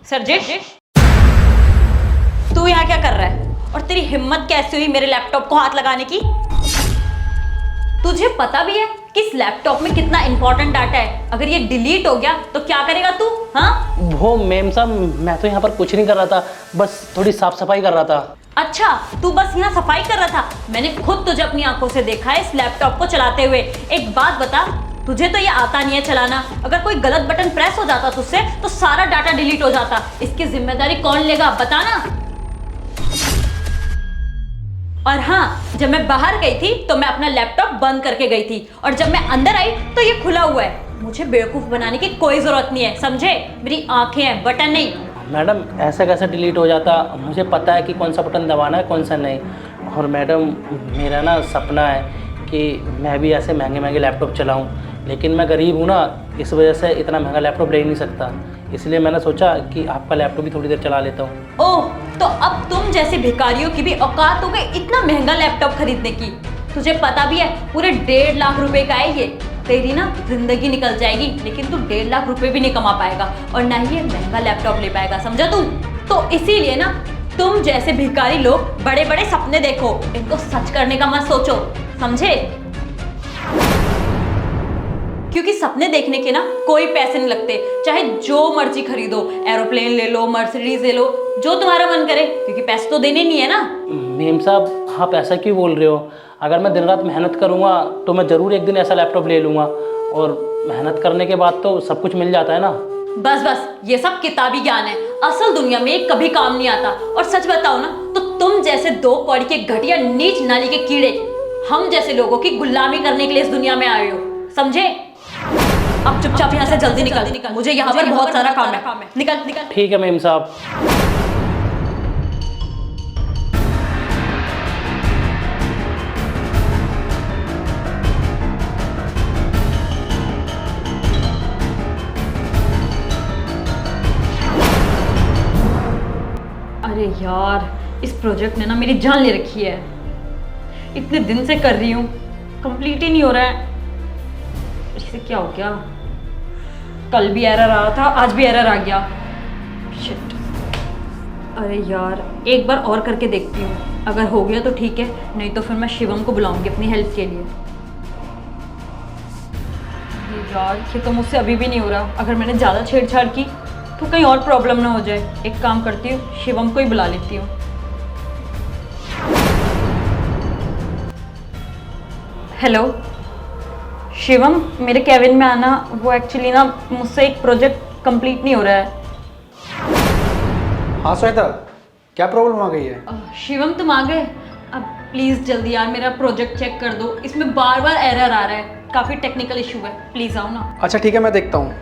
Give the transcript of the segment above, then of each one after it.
सरजेश, तू यहाँ क्या कर रहा है? और तेरी हिम्मत कैसे हुई मेरे लैपटॉप को हाथ लगाने की? तुझे पता भी है कि इस लैपटॉप में कितना इंपॉर्टेंट डाटा है? अगर ये डिलीट हो गया तो क्या करेगा तू? हाँ, वो मेम साहब, मैं तो यहाँ पर कुछ नहीं कर रहा था, बस थोड़ी साफ सफाई कर रहा था। अच्छा, तू बस यहाँ सफाई कर रहा था? मैंने खुद तुझे अपनी आंखों से देखा है इस लैपटॉप को चलाते हुए। एक बात बता, तुझे तो ये आता नहीं है चलाना। अगर कोई गलत बटन प्रेस हो जाता तुझसे तो सारा डाटा डिलीट हो जाता। इसकी जिम्मेदारी कौन लेगा बताना? और हाँ, जब मैं बाहर गई थी तो मैं अपना लैपटॉप बंद करके गई थी, और जब मैं अंदर आई तो ये खुला हुआ है। मुझे बेवकूफ बनाने की कोई जरूरत नहीं है, समझे? मेरी आंखें हैं, बटन नहीं। मैडम, ऐसा कैसे डिलीट हो जाता? मुझे पता है कि कौन सा बटन दबाना है कौन सा नहीं। और मैडम, मेरा ना सपना है कि मैं भी ऐसे महंगे महंगे लैपटॉप चलाऊं, लेकिन मैं गरीब हूँ ना, इस वजह से इतना महंगा लैपटॉप ले नहीं सकता। इसलिए मैंने सोचा कि आपका लैपटॉप भी थोड़ी देर चला लेता हूँ। ओह, तो अब तुम जैसे भिखारियों की भी औकात हो गई इतना महंगा लैपटॉप खरीदने की? तुझे पता भी है पूरे 1.5 लाख रुपए का है ये। तेरी ना जिंदगी निकल जाएगी, लेकिन तू 1.5 लाख रुपए भी नहीं कमा पाएगा और ना ही ये महंगा लैपटॉप ले पाएगा, समझा तू? तो इसीलिए ना, तुम जैसे भिखारी लोग बड़े बड़े सपने देखो, इनको सच करने का मत सोचो, समझे? क्योंकि सपने देखने के ना कोई पैसे नहीं लगते। चाहे जो मर्जी खरीदो, एरोप्लेन ले लो, मर्सिडीज ले लो, जो तुम्हारा मन करे, क्योंकि पैसे तो देने नहीं है ना। मेम साहब, आप ऐसा क्यों बोल रहे हो? अगर मैं दिन रात मेहनत करूँगा तो मैं ज़रूर एक दिन ऐसा लैपटॉप ले लूँगा, और मेहनत करने के बाद तो सब कुछ मिल जाता है ना। बस बस, ये सब किताबी ज्ञान है, असल दुनिया में ये कभी काम नहीं आता। और सच बताओ ना, तो तुम जैसे 2 कौड़ी के घटिया नीच नाली के कीड़े हम जैसे लोगों की गुलामी करने के लिए इस दुनिया में आए हो, समझे? अब चुपचाप यहाँ से जल्दी निकल, मुझे यहाँ पर बहुत सारा काम है। निकल निकल। ठीक है मेम साहब। अरे यार, इस प्रोजेक्ट ने ना मेरी जान ले रखी है। इतने दिन से कर रही हूँ, कंप्लीट ही नहीं हो रहा है। इसे क्या हो गया? कल भी एरर आ रहा था, आज भी एरर आ गया। शिट। अरे यार, एक बार और करके देखती हूँ, अगर हो गया तो ठीक है, नहीं तो फिर मैं शिवम को बुलाऊंगी अपनी हेल्प के लिए। अरे यार, ये तो मुझसे अभी भी नहीं हो रहा। अगर मैंने ज़्यादा छेड़छाड़ की तो कहीं और प्रॉब्लम ना हो जाए। एक काम करती हूँ, शिवम को ही बुला लेती हूँ। हेलो शिवम, मेरे केबिन में आना। वो एक्चुअली ना, मुझसे एक प्रोजेक्ट कंप्लीट नहीं हो रहा है। हाँ श्वेता, क्या प्रॉब्लम आ गई है? शिवम, तुम आ गए? अब प्लीज़ जल्दी यार, मेरा प्रोजेक्ट चेक कर दो। इसमें बार बार एरर आ रहा है, काफ़ी टेक्निकल इशू है। प्लीज़ आओ ना। अच्छा ठीक है, मैं देखता हूँ।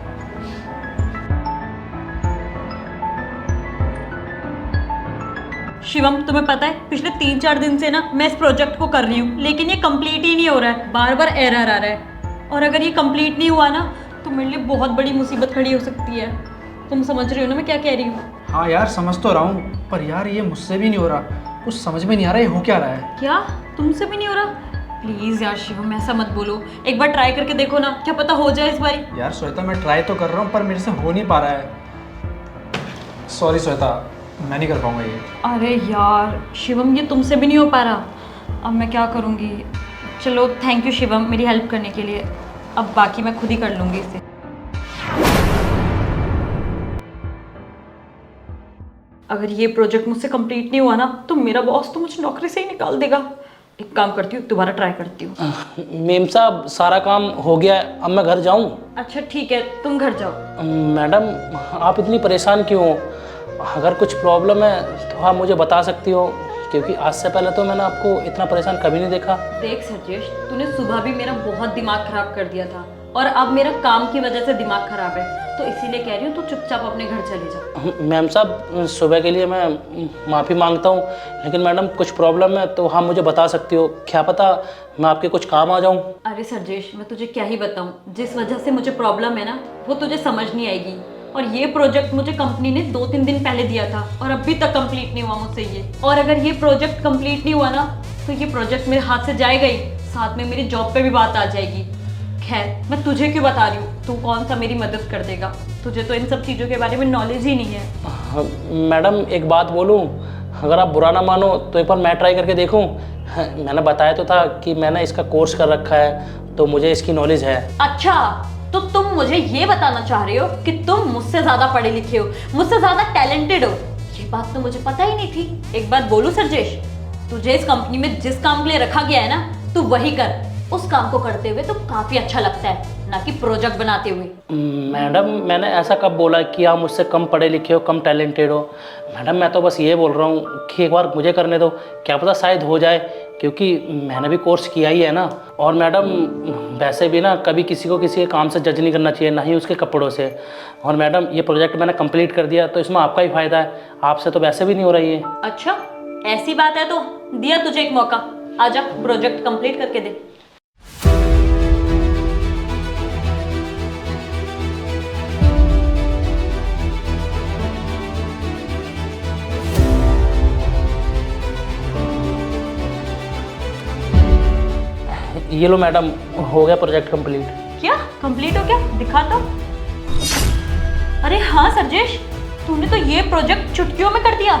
शिवम, तुम्हें पता है पिछले 3-4 दिन से ना मैं इस प्रोजेक्ट को कर रही हूँ, लेकिन ये कंप्लीट ही नहीं हो रहा है, बार बार एरर आ रहा है। और अगर ये कंप्लीट नहीं हुआ ना तो मेरे लिए बहुत बड़ी मुसीबत खड़ी हो सकती है। तुम समझ रही हो ना मैं क्या कह रही हूँ? हाँ यार, समझ तो रहा हूँ, पर यार ये मुझसे भी नहीं हो रहा। कुछ समझ में नहीं आ रहा, ये हो क्या रहा है? क्या तुमसे भी नहीं हो रहा? प्लीज़ यार शिवम, ऐसा मत बोलो। एक बार ट्राई करके देखो ना, क्या पता हो जाए इस बारी। यार श्वेता, मैं ट्राई तो कर रहा हूँ, पर मेरे से हो नहीं पा रहा है। सॉरी श्वेता, मैं नहीं कर पाऊँगा ये। अरे यार शिवम, ये तुमसे भी नहीं हो पा रहा। अब मैं क्या करूँगी? चलो, थैंक यू शिवम मेरी हेल्प करने के लिए। अब बाकी मैं खुद ही कर लूँगी इसे। अगर ये प्रोजेक्ट मुझसे कंप्लीट नहीं हुआ ना तो मेरा बॉस तो मुझे नौकरी से ही निकाल देगा। एक काम करती हूँ, दोबारा ट्राई करती हूँ। मेम साहब, सारा काम हो गया है, अब मैं घर जाऊँ? अच्छा ठीक है, तुम घर जाओ। मैडम, आप इतनी परेशान क्यों हो? अगर कुछ प्रॉब्लम है तो आप मुझे बता सकती हो, क्योंकि आज से पहले तो मैंने आपको इतना परेशान कभी नहीं देखा। देख सरजेश, तूने सुबह भी मेरा बहुत दिमाग खराब कर दिया था, और अब मेरा काम की वजह से दिमाग खराब है, तो इसीलिए कह रही हूँ तू चुपचाप अपने घर चली जा। मैम साहब, सुबह के लिए मैं माफ़ी मांगता हूँ, लेकिन मैडम कुछ प्रॉब्लम है तो आप मुझे बता सकती हो, क्या पता मैं आपके कुछ काम आ जाऊँ। अरे सरजेश, मैं तुझे क्या ही बताऊँ, जिस वजह से मुझे प्रॉब्लम है ना वो तुझे समझ नहीं आएगी। और ये प्रोजेक्ट मुझे कंपनी ने 2-3 दिन पहले दिया था और अभी तक कंप्लीट नहीं हुआ मुझसे ये। और अगर ये प्रोजेक्ट कंप्लीट नहीं हुआ ना तो ये प्रोजेक्ट मेरे हाथ से जाएगा ही, साथ में मेरी जॉब पे भी बात आ जाएगी। खैर, मैं तुझे क्यों बता रही हूँ, तू कौन सा मेरी मदद कर देगा। तुझे तो इन सब चीज़ों के बारे में नॉलेज ही नहीं है। हाँ, मैडम एक बात बोलूं, अगर आप बुरा ना मानो तो एक बार मैं ट्राई करके देखूं। हाँ, मैंने बताया तो था कि मैंने इसका कोर्स कर रखा है, तो मुझे इसकी नॉलेज है। अच्छा, तो तुम मुझे ये बताना चाह रहे हो कि तुम मुझसे ज़्यादा पढ़े लिखे हो, मुझसे ज़्यादा टैलेंटेड हो? ये बात तो मुझे पता ही नहीं थी। एक बात बोलूं सरजेश, तुझे इस कंपनी में जिस काम के लिए रखा गया है ना, तू वही कर। उस काम को करते हुए तो काफ़ी अच्छा लगता है, ना कि प्रोजेक्ट बनाते हुए। मैडम मैंने ऐसा कब बोला कि आप मुझसे कम पढ़े लिखे हो, कम टैलेंटेड हो? मैडम मैं तो बस ये बोल रहा हूँ कि एक बार मुझे करने दो, क्या पता शायद हो जाए, क्योंकि मैंने भी कोर्स किया ही है ना। और मैडम वैसे भी ना कभी किसी को किसी के काम से जज नहीं करना चाहिए, ना ही उसके कपड़ों से। और मैडम ये प्रोजेक्ट मैंने कंप्लीट कर दिया तो इसमें आपका ही फ़ायदा है, आपसे तो वैसे भी नहीं हो रही है। अच्छा, ऐसी बात है तो दिया तुझे एक मौका, आजा प्रोजेक्ट कंप्लीट करके दे। ये लो मैडम, हो गया प्रोजेक्ट कंप्लीट। क्या कंप्लीट हो गया? दिखा तो। अरे हाँ सरजेश, तूने तो ये प्रोजेक्ट चुटकियों में कर दिया।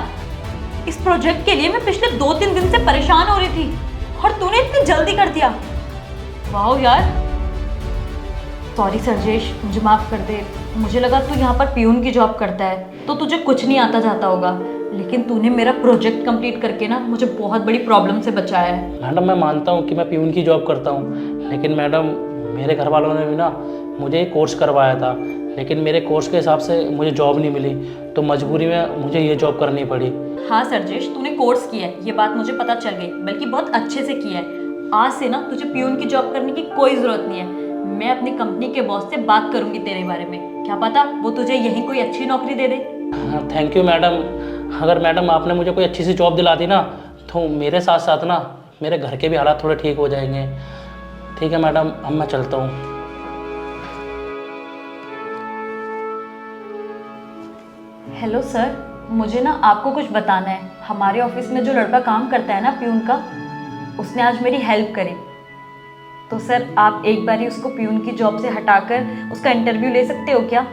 इस प्रोजेक्ट के लिए मैं पिछले 2-3 दिन से परेशान हो रही थी और तूने इतनी जल्दी कर दिया। वाह यार। सॉरी सरजेश, मुझे माफ़ कर दे। मुझे लगा तू यहाँ पर पियून की जॉब करता है तो तुझे कुछ नहीं आता जाता होगा, लेकिन तूने मेरा प्रोजेक्ट कंप्लीट करके ना मुझे बहुत बड़ी प्रॉब्लम से बचाया है। मैडम मैं मानता हूँ कि मैं पियून की जॉब करता हूँ, लेकिन मैडम मेरे घर वालों ने भी ना मुझे एक कोर्स करवाया था, लेकिन मेरे कोर्स के हिसाब से मुझे जॉब नहीं मिली, तो मजबूरी में मुझे ये जॉब करनी पड़ी। हाँ सरजेश, तूने कोर्स किया है, ये बात मुझे पता चल गई, बल्कि बहुत अच्छे से किया है। आज से ना तुझे पियून की जॉब करने की कोई ज़रूरत नहीं है। मैं अपनी कंपनी के बॉस से बात करूंगी तेरे बारे में, क्या पता वो तुझे यहीं कोई अच्छी नौकरी दे दे। हाँ थैंक यू मैडम। अगर मैडम आपने मुझे कोई अच्छी सी जॉब दिला दी ना, तो मेरे साथ साथ ना मेरे घर के भी हालात थोड़े ठीक हो जाएंगे। ठीक है मैडम, अब मैं चलता हूँ। हेलो सर, मुझे ना आपको कुछ बताना है। हमारे ऑफिस में जो लड़का काम करता है ना पियून का, उसने आज मेरी हेल्प करी। तो सर आप एक बार ही उसको पियून की जॉब से हटाकर उसका इंटरव्यू ले सकते हो क्या?